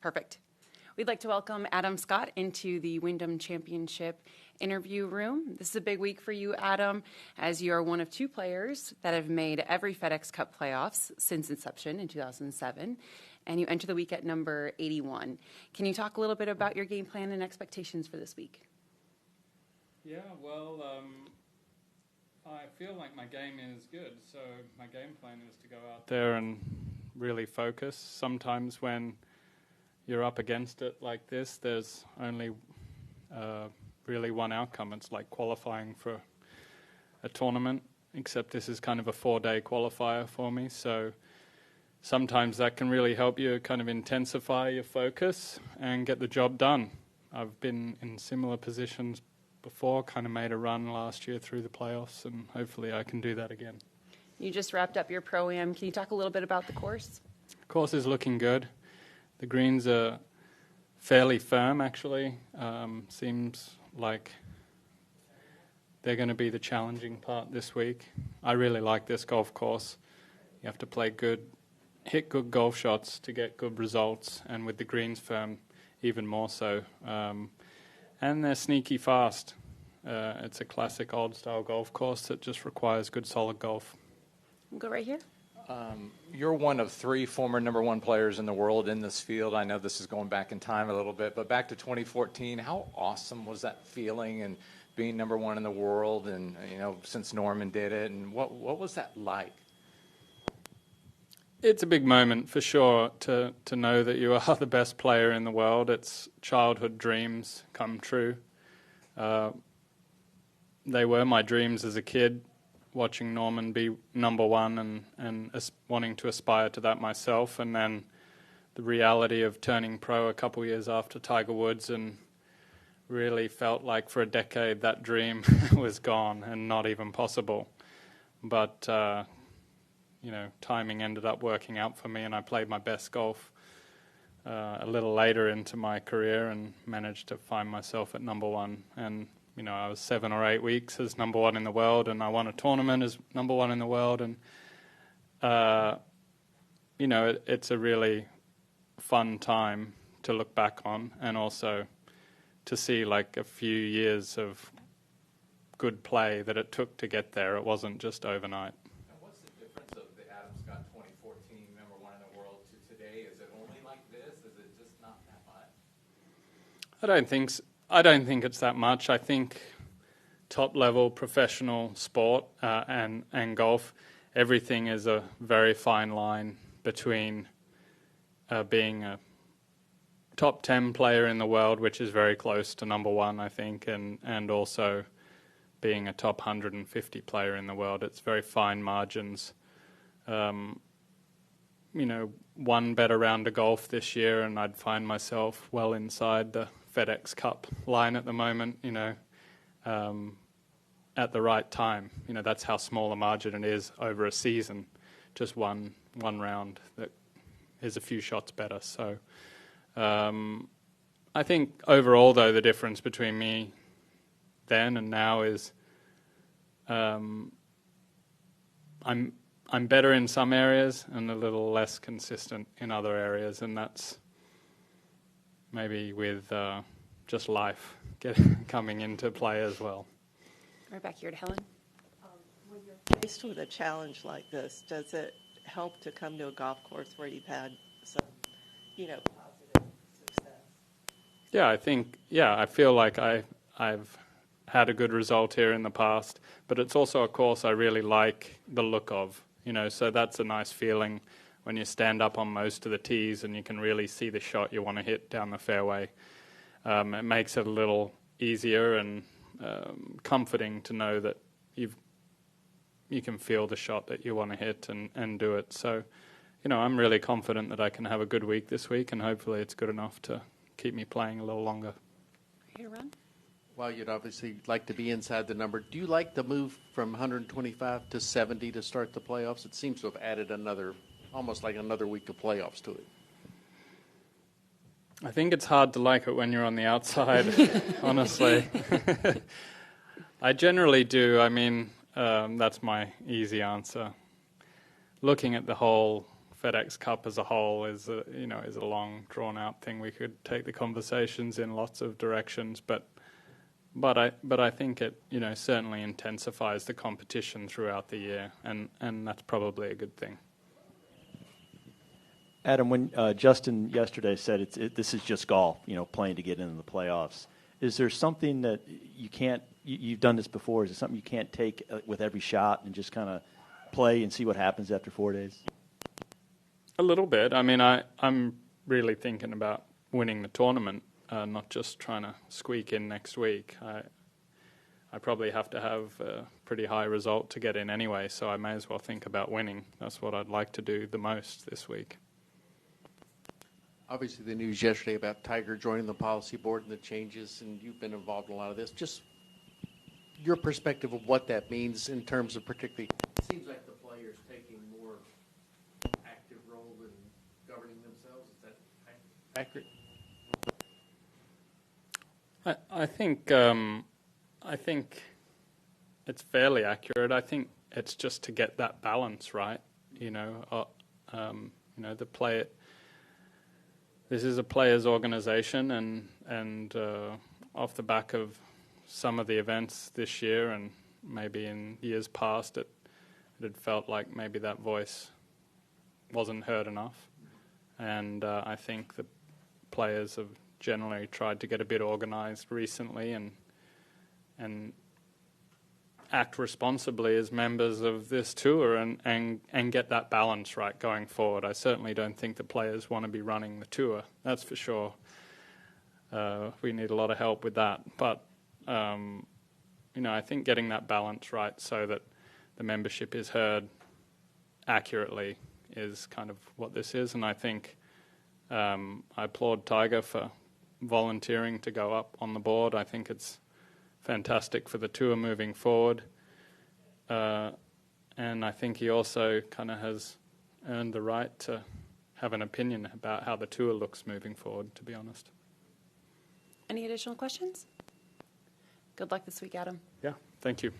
Perfect. We'd like to welcome Adam Scott into the Wyndham Championship interview room. This is a big week for you, Adam, as you are one of two players that have made every FedEx Cup playoffs since inception in 2007, and you enter the week at number 81. Can you talk a little bit about your game plan and expectations for this week? Yeah, well, I feel like my game is good, so my game plan is to go out there and really focus. Sometimes when you're up against it like this, there's only really one outcome. It's like qualifying for a tournament, except this is kind of a 4-day qualifier for me. So sometimes that can really help you kind of intensify your focus and get the job done. I've been in similar positions before, kind of made a run last year through the playoffs, and hopefully I can do that again. You just wrapped up your Pro-Am. Can you talk a little bit about the course? The course is looking good. The greens are fairly firm, actually. Seems like they're going to be the challenging part this week. I really like this golf course. You have to play good, hit good golf shots to get good results, and with the greens firm, even more so. And they're sneaky fast. It's a classic old-style golf course that just requires good, solid golf. We'll go right here. You're one of 3 former number 1 players in the world in this field. I know this is going back in time a little bit, but back to 2014, how awesome was that feeling and being number 1 in the world, and since Norman did it, and what was that like? It's a big moment for sure to know that you are the best player in the world. It's childhood dreams come true. They were my dreams as a kid, watching Norman be number 1 and wanting to aspire to that myself, and then the reality of turning pro a couple years after Tiger Woods, and really felt like for a decade that dream was gone and not even possible. But timing ended up working out for me, and I played my best golf a little later into my career and managed to find myself at number 1. And I was 7 or 8 weeks as number 1 in the world, and I won a tournament as number 1 in the world. And, it's a really fun time to look back on, and also to see like a few years of good play that it took to get there. It wasn't just overnight. And what's the difference of the Adam Scott 2014 number 1 in the world to today? Is it only like this? Is it just not that much? I don't think it's that much. I think top-level professional sport and golf, everything is a very fine line between being a top 10 player in the world, which is very close to number 1, I think, and also being a top 150 player in the world. It's very fine margins. One better round of golf this year, and I'd find myself well inside the FedEx Cup line at the moment, at the right time. That's how small a margin it is over a season, just one round that is a few shots better. So I think overall, though, the difference between me then and now is I'm better in some areas and a little less consistent in other areas, and that's maybe with just life coming into play as well. Right back here to Helen. When you're faced with a challenge like this, does it help to come to a golf course where you've had some, positive success? I feel like I've had a good result here in the past, but it's also a course I really like the look of, so that's a nice feeling when you stand up on most of the tees and you can really see the shot you want to hit down the fairway. It makes it a little easier and comforting to know that you can feel the shot that you want to hit and do it. So, I'm really confident that I can have a good week this week, and hopefully it's good enough to keep me playing a little longer. Here, Ron. Well, you'd obviously like to be inside the number. Do you like the move from 125 to 70 to start the playoffs? It seems to have added almost like another week of playoffs to it. I think it's hard to like it when you're on the outside, honestly. I generally do. I mean, that's my easy answer. Looking at the whole FedEx Cup as a whole is a long, drawn-out thing. We could take the conversations in lots of directions, but I think it certainly intensifies the competition throughout the year, and that's probably a good thing. Adam, when Justin yesterday said this is just golf, playing to get into the playoffs, is there something that you've done this before, is it something you can't take with every shot and just kind of play and see what happens after 4 days? A little bit. I mean, I'm really thinking about winning the tournament, not just trying to squeak in next week. I probably have to have a pretty high result to get in anyway, so I may as well think about winning. That's what I'd like to do the most this week. Obviously, the news yesterday about Tiger joining the policy board and the changes, and you've been involved in a lot of this. Just your perspective of what that means in terms of particularly, it seems like the players taking more active role in governing themselves. Is that accurate? I think it's fairly accurate. I think it's just to get that balance right. The player. This is a players' organization, and off the back of some of the events this year and maybe in years past, it had felt like maybe that voice wasn't heard enough. And I think the players have generally tried to get a bit organised recently and act responsibly as members of this tour and get that balance right going forward. I certainly don't think the players want to be running the tour, that's for sure. We need a lot of help with that. But, I think getting that balance right so that the membership is heard accurately is kind of what this is. And I think I applaud Tiger for volunteering to go up on the board. I think it's fantastic for the tour moving forward. And I think he also kind of has earned the right to have an opinion about how the tour looks moving forward, to be honest. Any additional questions? Good luck this week, Adam. Yeah, thank you.